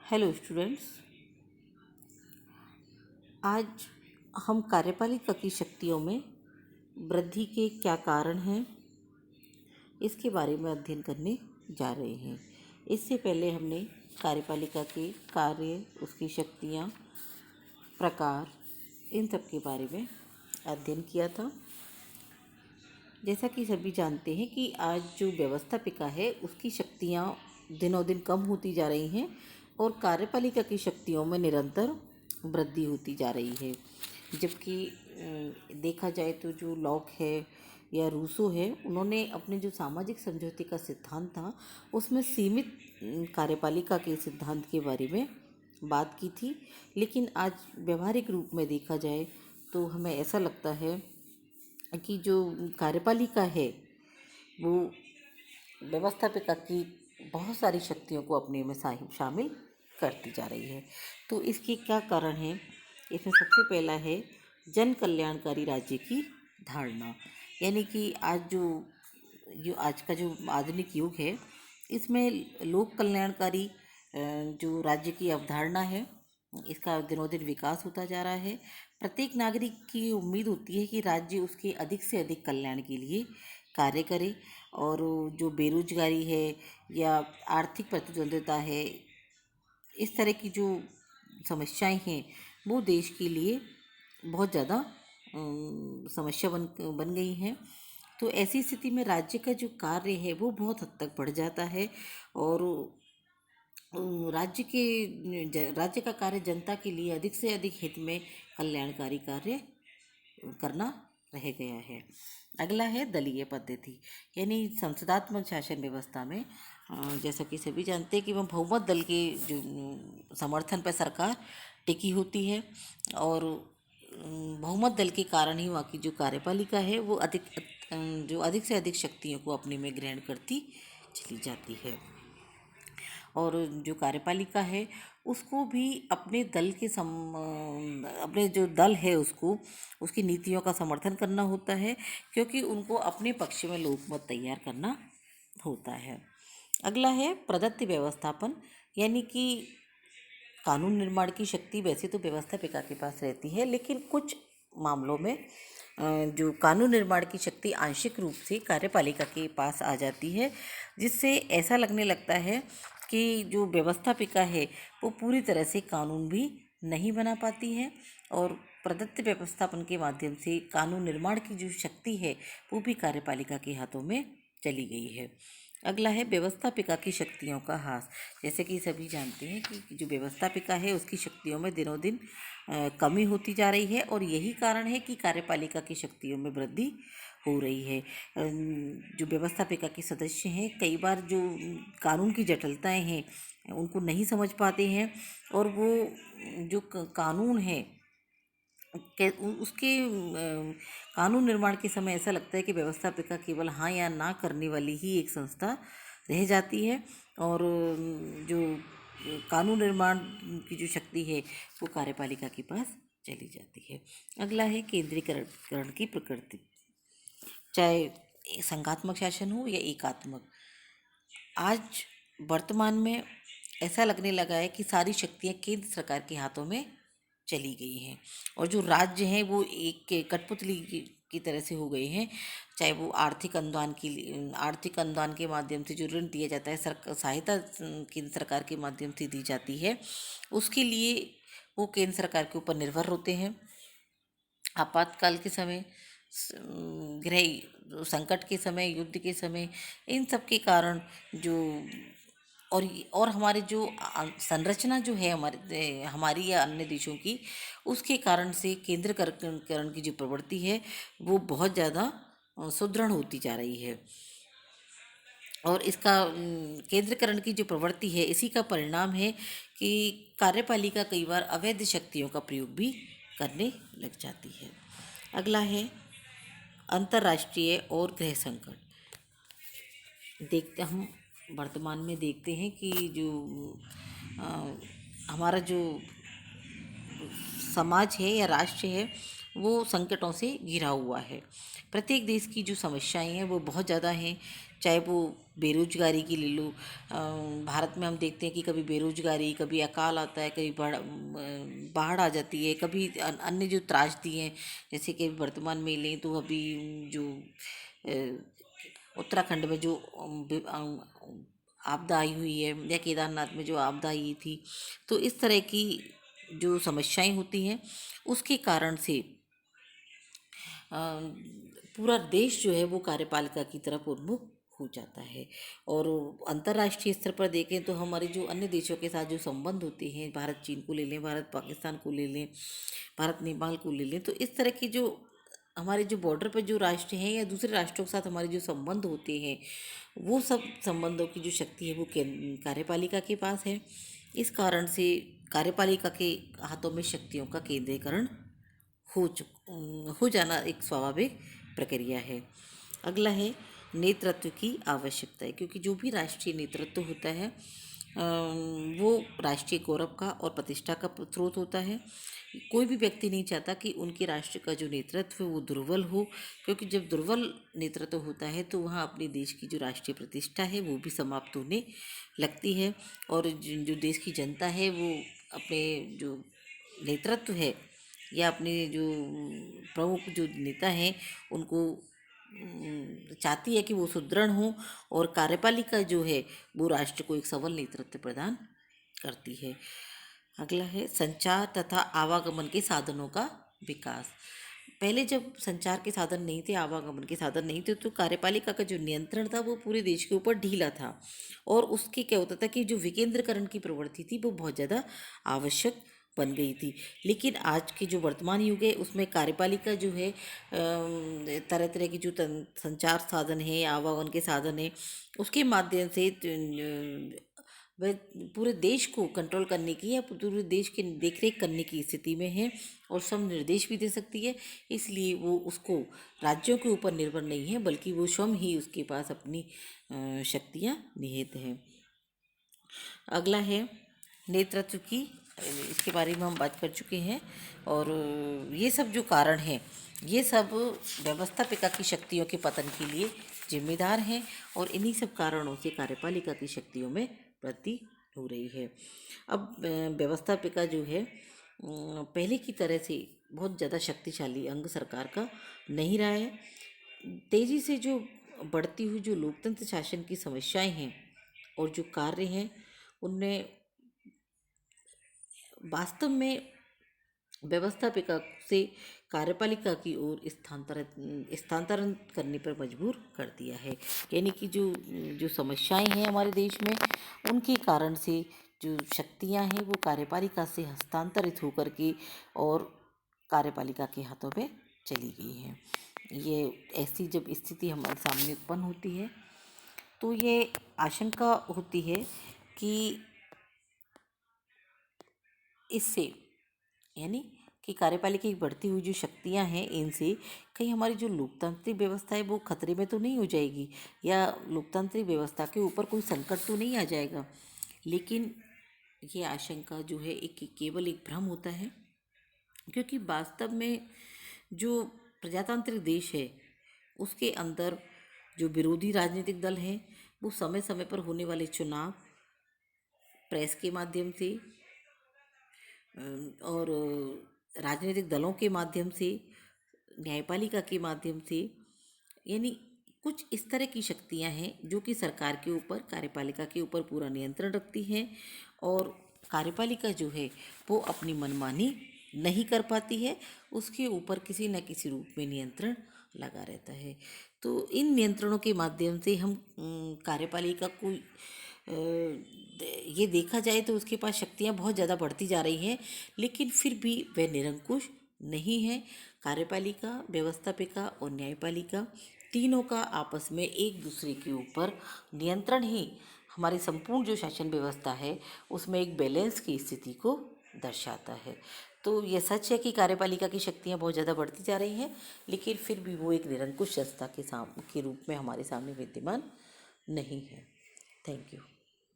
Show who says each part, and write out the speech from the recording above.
Speaker 1: Hello students. आज हम कार्यपालिका की शक्तियों में वृद्धि के क्या कारण हैं इसके बारे में अध्ययन करने जा रहे हैं। इससे पहले हमने कार्यपालिका के कार्य, उसकी शक्तियाँ, प्रकार, इन सब के बारे में अध्ययन किया था। जैसा कि सभी जानते हैं कि आज जो व्यवस्थापिका है उसकी शक्तियाँ दिनों दिन कम होती जा रही हैं और कार्यपालिका की शक्तियों में निरंतर वृद्धि होती जा रही है। जबकि देखा जाए तो जो लॉक है या रूसो है, उन्होंने अपने जो सामाजिक समझौते का सिद्धांत था उसमें सीमित कार्यपालिका के सिद्धांत के बारे में बात की थी। लेकिन आज व्यवहारिक रूप में देखा जाए तो हमें ऐसा लगता है कि जो कार्यपालिका है वो व्यवस्थापिका की बहुत सारी शक्तियों को अपने में शामिल करती जा रही है। तो इसके क्या कारण हैं? इसमें सबसे पहला है जन कल्याणकारी राज्य की धारणा। यानी कि आज का जो आधुनिक युग है, इसमें लोक कल्याणकारी जो राज्य की अवधारणा है, इसका दिनों दिन विकास होता जा रहा है। प्रत्येक नागरिक की उम्मीद होती है कि राज्य उसके अधिक से अधिक कल्याण के लिए कार्य करे और जो बेरोजगारी है या आर्थिक प्रतिद्वंद्विता है, इस तरह की जो समस्याएं हैं वो देश के लिए बहुत ज़्यादा समस्या बन गई हैं। तो ऐसी स्थिति में राज्य का जो कार्य है वो बहुत हद तक बढ़ जाता है और राज्य का कार्य जनता के लिए अधिक से अधिक हित में कल्याणकारी कार्य करना रह गया है। अगला है दलीय पद्धति, यानी संसदात्मक शासन व्यवस्था में जैसा कि सभी जानते हैं कि वह बहुमत दल के जो समर्थन पर सरकार टिकी होती है और बहुमत दल के कारण ही वहाँ की जो कार्यपालिका है वो अधिक से अधिक शक्तियों को अपने में ग्रहण करती चली जाती है। और जो कार्यपालिका है उसको भी अपने अपने जो दल है उसको उसकी नीतियों का समर्थन करना होता है, क्योंकि उनको अपने पक्ष में लोकमत तैयार करना होता है। अगला है प्रदत्त व्यवस्थापन, यानी कि कानून निर्माण की शक्ति वैसे तो व्यवस्थापिका के पास रहती है, लेकिन कुछ मामलों में जो कानून निर्माण की शक्ति आंशिक रूप से कार्यपालिका के पास आ जाती है, जिससे ऐसा लगने लगता है कि जो व्यवस्थापिका है वो पूरी तरह से कानून भी नहीं बना पाती है और प्रदत्त व्यवस्थापन के माध्यम से कानून निर्माण की जो शक्ति है वो भी कार्यपालिका के हाथों में चली गई है। अगला है व्यवस्थापिका की शक्तियों का ह्रास। जैसे कि सभी जानते हैं कि जो व्यवस्थापिका है उसकी शक्तियों में दिनों दिन कमी होती जा रही है और यही कारण है कि कार्यपालिका की शक्तियों में वृद्धि हो रही है। जो व्यवस्थापिका के सदस्य हैं कई बार जो कानून की जटिलताएं हैं उनको नहीं समझ पाते हैं और वो जो कानून है उसके कानून निर्माण के समय ऐसा लगता है कि व्यवस्थापिका केवल हाँ या ना करने वाली ही एक संस्था रह जाती है और जो कानून निर्माण की जो शक्ति है वो कार्यपालिका के पास चली जाती है। अगला है केंद्रीकरण की प्रकृति, चाहे संघात्मक शासन हो या एकात्मक। आज वर्तमान में ऐसा लगने लगा है कि सारी शक्तियाँ केंद्र सरकार के हाथों में चली गई हैं और जो राज्य हैं वो एक कठपुतली की तरह से हो गए हैं। चाहे वो आर्थिक अनुदान के माध्यम से जो ऋण दिया जाता है, सहायता केंद्र सरकार के माध्यम से दी जाती है, उसके लिए वो केंद्र सरकार के ऊपर निर्भर होते हैं। आपातकाल के समय, गृह संकट के समय, युद्ध के समय, इन सब के कारण जो और हमारे जो संरचना जो है हमारी या अन्य देशों की, उसके कारण से केंद्रीकरण की जो प्रवृत्ति है वो बहुत ज़्यादा सुदृढ़ होती जा रही है और इसका केंद्रीकरण की जो प्रवृत्ति है इसी का परिणाम है कि कार्यपालिका कई बार अवैध शक्तियों का प्रयोग भी करने लग जाती है। अगला है अंतर्राष्ट्रीय और गृह संकट। हम वर्तमान में देखते हैं कि जो हमारा जो समाज है या राष्ट्र है वो संकटों से घिरा हुआ है। प्रत्येक देश की जो समस्याएं हैं वो बहुत ज़्यादा हैं, चाहे वो बेरोजगारी की ले लो। भारत में हम देखते हैं कि कभी बेरोजगारी, कभी अकाल आता है, कभी बाढ़ आ जाती है, कभी अन्य जो त्रासदी हैं, जैसे कि वर्तमान में लें तो अभी जो उत्तराखंड में जो आपदा आई हुई है, या केदारनाथ में जो आपदा आई थी, तो इस तरह की जो समस्याएं होती हैं उसके कारण से पूरा देश जो है वो कार्यपालिका की तरफ उन्मुख हो जाता है। और अंतर्राष्ट्रीय स्तर पर देखें तो हमारे जो अन्य देशों के साथ जो संबंध होते हैं, भारत चीन को ले लें, भारत पाकिस्तान को ले लें, भारत नेपाल को ले लें, तो इस तरह की जो हमारे जो बॉर्डर पर जो राष्ट्र हैं या दूसरे राष्ट्रों के साथ हमारे जो संबंध होते हैं, वो सब संबंधों की जो शक्ति है वो कार्यपालिका के पास है। इस कारण से कार्यपालिका के हाथों में शक्तियों का केंद्रीकरण हो जाना एक स्वाभाविक प्रक्रिया है। अगला है नेतृत्व की आवश्यकता है, क्योंकि जो भी राष्ट्रीय नेतृत्व होता है वो राष्ट्रीय गौरव का और प्रतिष्ठा का स्रोत होता है। कोई भी व्यक्ति नहीं चाहता कि उनके राष्ट्र का जो नेतृत्व है वो दुर्बल हो, क्योंकि जब दुर्बल नेतृत्व होता है तो वहाँ अपने देश की जो राष्ट्रीय प्रतिष्ठा है वो भी समाप्त होने लगती है। और जो देश की जनता है वो अपने जो नेतृत्व है या अपने जो प्रमुख जो नेता हैं उनको चाहती है कि वो सुदृढ़ हों, और कार्यपालिका जो है वो राष्ट्र को एक सबल नेतृत्व प्रदान करती है। अगला है संचार तथा आवागमन के साधनों का विकास। पहले जब संचार के साधन नहीं थे, आवागमन के साधन नहीं थे, तो कार्यपालिका का जो नियंत्रण था वो पूरे देश के ऊपर ढीला था, और उसके क्या होता था कि जो विकेंद्रीकरण की प्रवृत्ति थी वो बहुत ज़्यादा आवश्यक बन गई थी। लेकिन आज के जो वर्तमान युग है उसमें कार्यपालिका जो है तरह तरह की जो संचार साधन है, आवागमन के साधन है, उसके माध्यम से वह पूरे देश को कंट्रोल करने की या पूरे देश की देखरेख करने की स्थिति में है, और सब निर्देश भी दे सकती है। इसलिए वो उसको राज्यों के ऊपर निर्भर नहीं है, बल्कि वो स्वयं ही उसके पास अपनी शक्तियाँ निहित हैं। अगला है नेतृत्व की, इसके बारे में हम बात कर चुके हैं। और ये सब जो कारण हैं ये सब व्यवस्थापिका की शक्तियों के पतन के लिए जिम्मेदार हैं, और इन्हीं सब कारणों से कार्यपालिका की शक्तियों में वृद्धि हो रही है। अब व्यवस्थापिका जो है पहले की तरह से बहुत ज़्यादा शक्तिशाली अंग सरकार का नहीं रहा है। तेज़ी से जो बढ़ती हुई जो लोकतंत्र शासन की समस्याएं हैं और जो कार्य हैं उनमें वास्तव में व्यवस्थापिका से कार्यपालिका की ओर स्थानांतरण करने पर मजबूर कर दिया है। यानी कि जो समस्याएं हैं हमारे देश में, उनके कारण से जो शक्तियां हैं वो कार्यपालिका से हस्तांतरित होकर के और कार्यपालिका के हाथों में चली गई हैं। ये ऐसी जब स्थिति हमारे सामने उत्पन्न होती है तो ये आशंका होती है कि इससे, यानी कि कार्यपालिका की बढ़ती हुई जो शक्तियां हैं इनसे कहीं हमारी जो लोकतांत्रिक व्यवस्था है वो खतरे में तो नहीं हो जाएगी, या लोकतांत्रिक व्यवस्था के ऊपर कोई संकट तो नहीं आ जाएगा। लेकिन ये आशंका जो है केवल एक भ्रम होता है, क्योंकि वास्तव में जो प्रजातांत्रिक देश है उसके अंदर जो विरोधी राजनीतिक दल हैं वो समय समय पर होने वाले चुनाव, प्रेस के माध्यम से और राजनीतिक दलों के माध्यम से, न्यायपालिका के माध्यम से, यानी कुछ इस तरह की शक्तियां हैं जो कि सरकार के ऊपर, कार्यपालिका के ऊपर पूरा नियंत्रण रखती हैं, और कार्यपालिका जो है वो अपनी मनमानी नहीं कर पाती है, उसके ऊपर किसी न किसी रूप में नियंत्रण लगा रहता है। तो इन नियंत्रणों के माध्यम से हम कार्यपालिका को ये देखा जाए तो उसके पास शक्तियाँ बहुत ज़्यादा बढ़ती जा रही हैं, लेकिन फिर भी वह निरंकुश नहीं है। कार्यपालिका, व्यवस्थापिका और न्यायपालिका तीनों का आपस में एक दूसरे के ऊपर नियंत्रण ही हमारी संपूर्ण जो शासन व्यवस्था है उसमें एक बैलेंस की स्थिति को दर्शाता है। तो यह सच है कि कार्यपालिका की शक्तियाँ बहुत ज़्यादा बढ़ती जा रही हैं, लेकिन फिर भी वो एक निरंकुश संस्था के रूप में हमारे सामने विद्यमान नहीं है। Thank you.